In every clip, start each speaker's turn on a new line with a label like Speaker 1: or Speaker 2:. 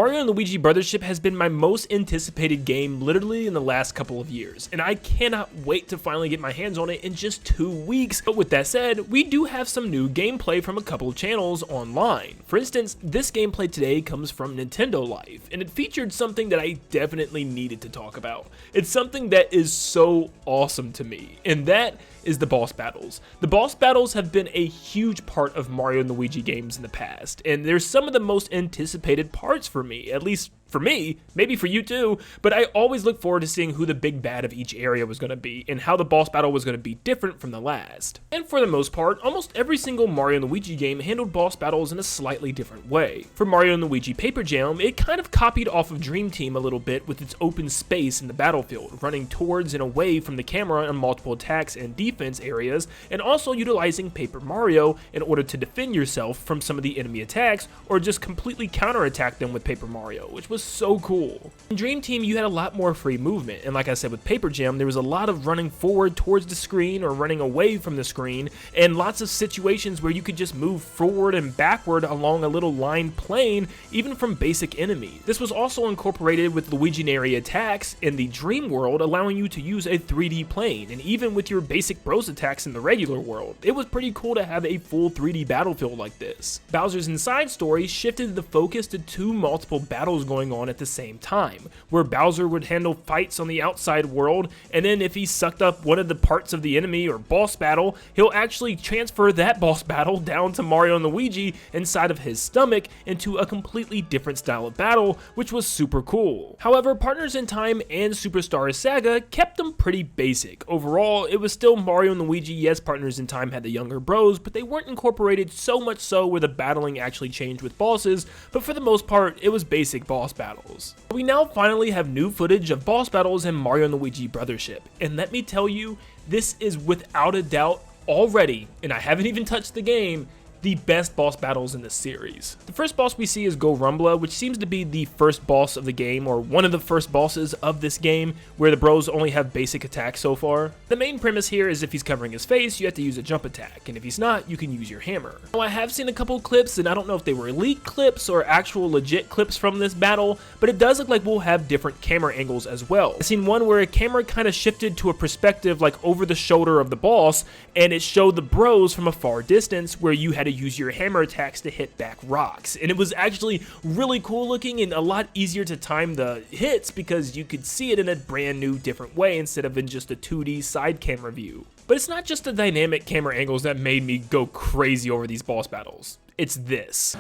Speaker 1: Mario & Luigi Brothership has been my most anticipated game literally in the last couple of years, and I cannot wait to finally get my hands on it in just 2 weeks. But with that said, we do have some new gameplay from a couple of channels online. For instance, this gameplay today comes from Nintendo Life, and it featured something that I definitely needed to talk about. It's something that is so awesome to me, and that is the boss battles. The boss battles have been a huge part of Mario & Luigi games in the past, and they're some of the most anticipated parts for me, at least for me, maybe for you too, but I always look forward to seeing who the big bad of each area was going to be and how the boss battle was going to be different from the last. And for the most part, almost every single Mario & Luigi game handled boss battles in a slightly different way. For Mario & Luigi Paper Jam, it kind of copied off of Dream Team a little bit with its open space in the battlefield, running towards and away from the camera on multiple attacks and defense areas, and also utilizing Paper Mario in order to defend yourself from some of the enemy attacks or just completely counterattack them with Paper Mario, which was so cool. In Dream Team, you had a lot more free movement, and like I said with Paper Jam, there was a lot of running forward towards the screen or running away from the screen, and lots of situations where you could just move forward and backward along a little line plane, even from basic enemies. This was also incorporated with Luiginary attacks in the Dream World, allowing you to use a 3D plane, and even with your basic Bros attacks in the regular world. It was pretty cool to have a full 3D battlefield like this. Bowser's Inside story shifted the focus to 2 multiple battles going on at the same time, where Bowser would handle fights on the outside world, and then if he sucked up one of the parts of the enemy or boss battle, he'll actually transfer that boss battle down to Mario and Luigi inside of his stomach into a completely different style of battle, which was super cool. However, Partners in Time and Superstar Saga kept them pretty basic. Overall, it was still Mario and Luigi. Yes, Partners in Time had the younger bros, but they weren't incorporated so much so where the battling actually changed with bosses, but for the most part, it was basic boss battles. We now finally have new footage of boss battles in Mario & Luigi Brothership, and let me tell you, this is without a doubt already, and I haven't even touched the game, the best boss battles in the series. The first boss we see is Gorumbla, which seems to be the first boss of the game, or one of the first bosses of this game, where the bros only have basic attacks so far. The main premise here is if he's covering his face, you have to use a jump attack, and if he's not, you can use your hammer. Now, I have seen a couple clips, and I don't know if they were leaked clips or actual legit clips from this battle, but it does look like we'll have different camera angles as well. I've seen one where a camera kind of shifted to a perspective like over the shoulder of the boss, and it showed the bros from a far distance where you had to use your hammer attacks to hit back rocks, and it was actually really cool looking and a lot easier to time the hits because you could see it in a brand new different way instead of in just a 2D side camera view. But it's not just the dynamic camera angles that made me go crazy over these boss battles, it's this.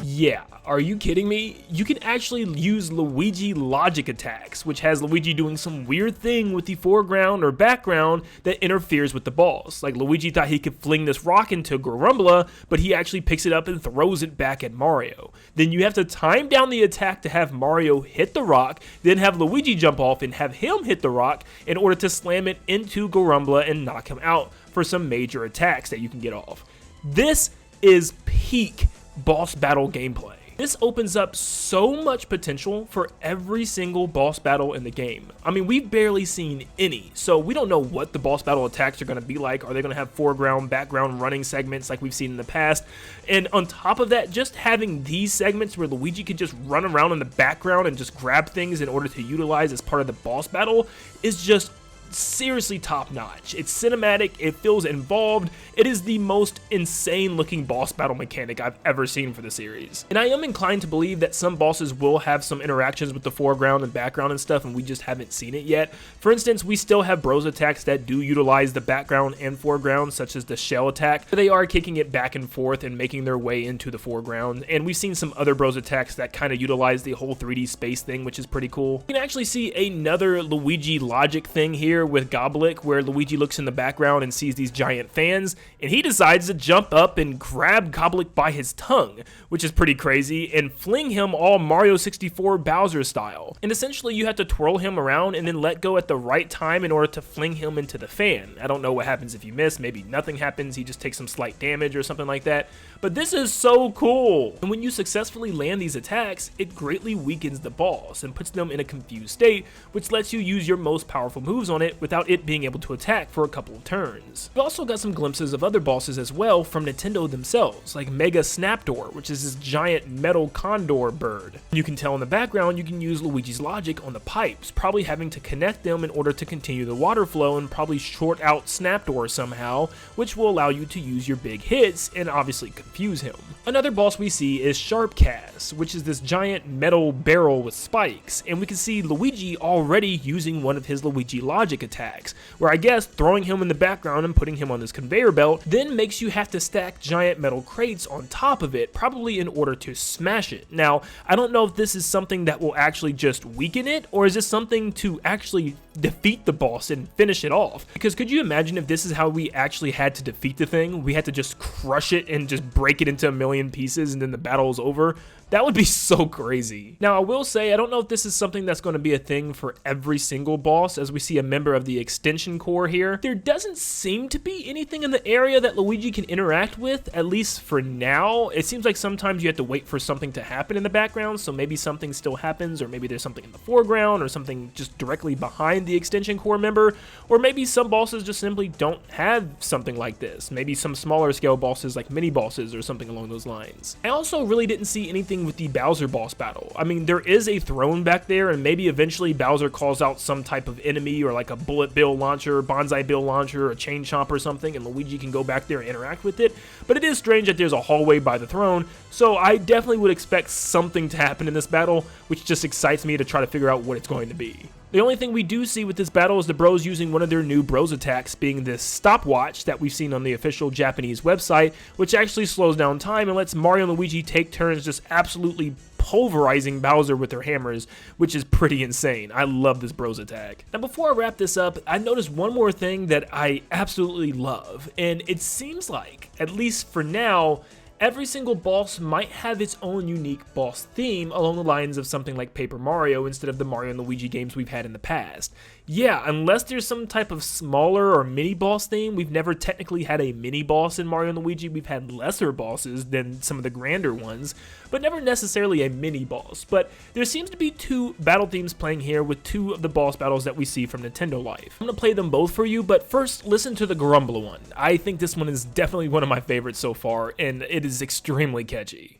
Speaker 1: Yeah, are you kidding me? You can actually use Luigi logic attacks, which has Luigi doing some weird thing with the foreground or background that interferes with the boss. Like Luigi thought he could fling this rock into Gorumbla, but he actually picks it up and throws it back at Mario. Then you have to time down the attack to have Mario hit the rock, then have Luigi jump off and have him hit the rock in order to slam it into Gorumbla and knock him out for some major attacks that you can get off. This is peak boss battle gameplay. This opens up so much potential for every single boss battle in the game. I mean, we've barely seen any, so we don't know what the boss battle attacks are going to be like. Are they going to have foreground, background running segments like we've seen in the past? And on top of that, just having these segments where Luigi can just run around in the background and just grab things in order to utilize as part of the boss battle is just seriously top notch. It's cinematic, it feels involved, it is the most insane looking boss battle mechanic I've ever seen for the series. And I am inclined to believe that some bosses will have some interactions with the foreground and background and stuff, and we just haven't seen it yet. For instance, we still have bros attacks that do utilize the background and foreground, such as the shell attack. They are kicking it back and forth and making their way into the foreground, and we've seen some other bros attacks that kind of utilize the whole 3D space thing, which is pretty cool. You can actually see another Luigi logic thing here here with Goblik where Luigi looks in the background and sees these giant fans, and he decides to jump up and grab Goblik by his tongue, which is pretty crazy, and fling him all Mario 64 Bowser style. And essentially you have to twirl him around and then let go at the right time in order to fling him into the fan. I don't know what happens if you miss, maybe nothing happens, he just takes some slight damage or something like that, but this is so cool! And when you successfully land these attacks, it greatly weakens the boss and puts them in a confused state, which lets you use your most powerful moves on it without it being able to attack for a couple of turns. We've also got some glimpses of other bosses as well from Nintendo themselves, like Mega Snapdoor, which is this giant metal condor bird. You can tell in the background you can use Luigi's logic on the pipes, probably having to connect them in order to continue the water flow and probably short out Snapdoor somehow, which will allow you to use your big hits and obviously confuse him. Another boss we see is Sharpcast, which is this giant metal barrel with spikes, and we can see Luigi already using one of his Luigi logic attacks, where I guess throwing him in the background and putting him on this conveyor belt then makes you have to stack giant metal crates on top of it, probably in order to smash it. Now, I don't know if this is something that will actually just weaken it, or is this something to actually defeat the boss and finish it off? Because could you imagine if this is how we actually had to defeat the thing? We had to just crush it and just break it into a million pieces and then the battle is over? That would be so crazy. Now, I will say, I don't know if this is something that's going to be a thing for every single boss, as we see a member of the extension core here. There doesn't seem to be anything in the area that Luigi can interact with, at least for now. It seems like sometimes you have to wait for something to happen in the background, so maybe something still happens, or maybe there's something in the foreground, or something just directly behind the extension core member, or maybe some bosses just simply don't have something like this. Maybe some smaller scale bosses like mini bosses or something along those lines. I also really didn't see anything with the Bowser boss battle. I mean, there is a throne back there, and maybe eventually Bowser calls out some type of enemy, or like a bullet bill launcher, bonsai bill launcher, or a chain chomp or something, and Luigi can go back there and interact with it. But it is strange that there's a hallway by the throne, so I definitely would expect something to happen in this battle, which just excites me to try to figure out what it's going to be. The only thing we do see with this battle is the bros using one of their new bros attacks, being this stopwatch that we've seen on the official Japanese website, which actually slows down time and lets Mario and Luigi take turns just absolutely pulverizing Bowser with their hammers, which is pretty insane. I love this bros attack. Now, before I wrap this up, I noticed one more thing that I absolutely love, and it seems like, at least for now, every single boss might have its own unique boss theme along the lines of something like Paper Mario instead of the Mario and Luigi games we've had in the past. Yeah, unless there's some type of smaller or mini boss theme, we've never technically had a mini boss in Mario and Luigi. We've had lesser bosses than some of the grander ones, but never necessarily a mini boss. But there seems to be two battle themes playing here with two of the boss battles that we see from Nintendo Life. I'm going to play them both for you, but first listen to the Grumbler one. I think this one is definitely one of my favorites so far, and it is extremely catchy.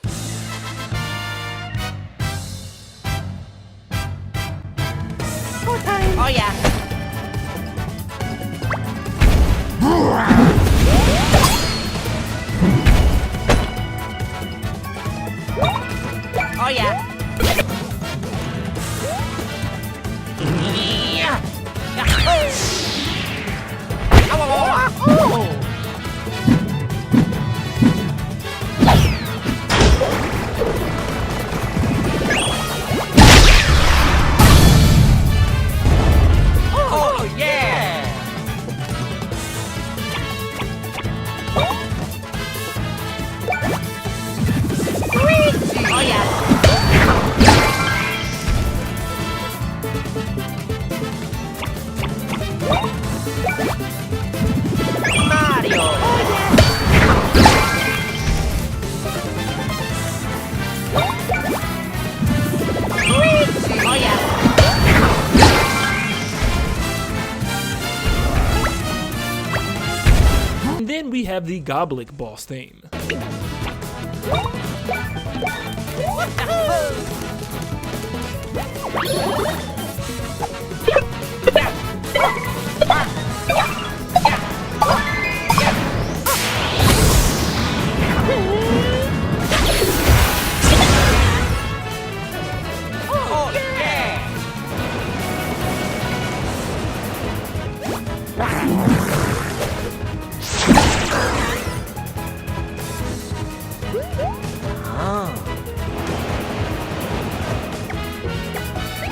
Speaker 2: Oh yeah. Oh yeah.
Speaker 1: Then we have the Goblik boss theme.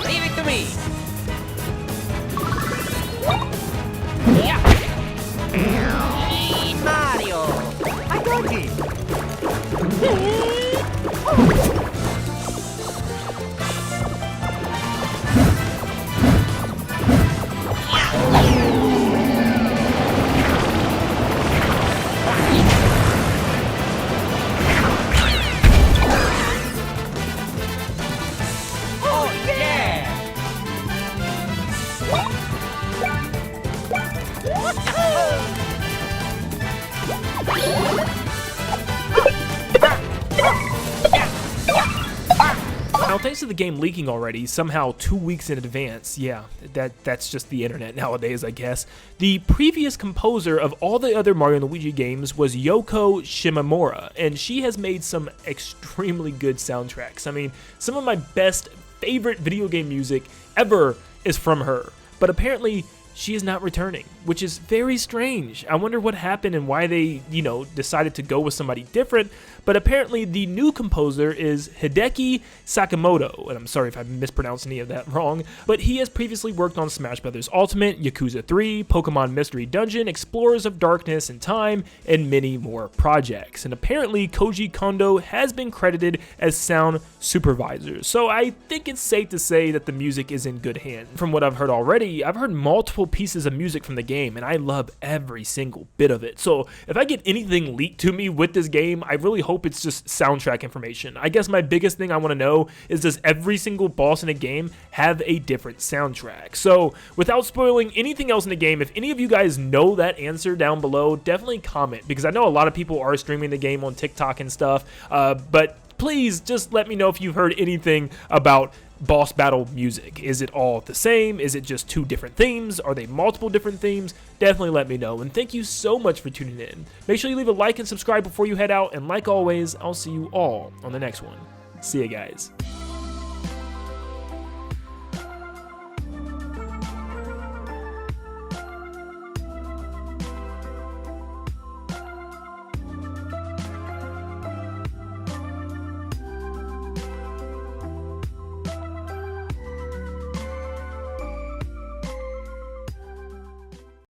Speaker 2: Leave it to me.
Speaker 1: thanks to the game leaking already, somehow 2 weeks in advance, yeah, that's just the internet nowadays, I guess, the previous composer of all the other Mario & Luigi games was Yoko Shimomura, and she has made some extremely good soundtracks. I mean, some of my best favorite video game music ever is from her, but apparently she is not returning, which is very strange. I wonder what happened and why they, decided to go with somebody different, but apparently the new composer is Hideki Sakamoto, and I'm sorry if I mispronounced any of that wrong, but he has previously worked on Smash Bros. Ultimate, Yakuza 3, Pokemon Mystery Dungeon, Explorers of Darkness and Time, and many more projects. And apparently Koji Kondo has been credited as sound supervisor, so I think it's safe to say that the music is in good hands. From what I've heard already, I've heard multiple pieces of music from the game, and I love every single bit of it. So if I get anything leaked to me with this game, I really hope it's just soundtrack information. I guess my biggest thing I want to know is, does every single boss in a game have a different soundtrack? So without spoiling anything else in the game, if any of you guys know that answer down below, definitely comment, because I know a lot of people are streaming the game on TikTok and stuff, but please just let me know if you've heard anything about boss battle music. Is it all the same? Is it just 2 different themes? Are they multiple different themes? Definitely let me know, and thank you so much for tuning in. Make sure you leave a like and subscribe before you head out, and like always, I'll see you all on the next one. See ya, guys.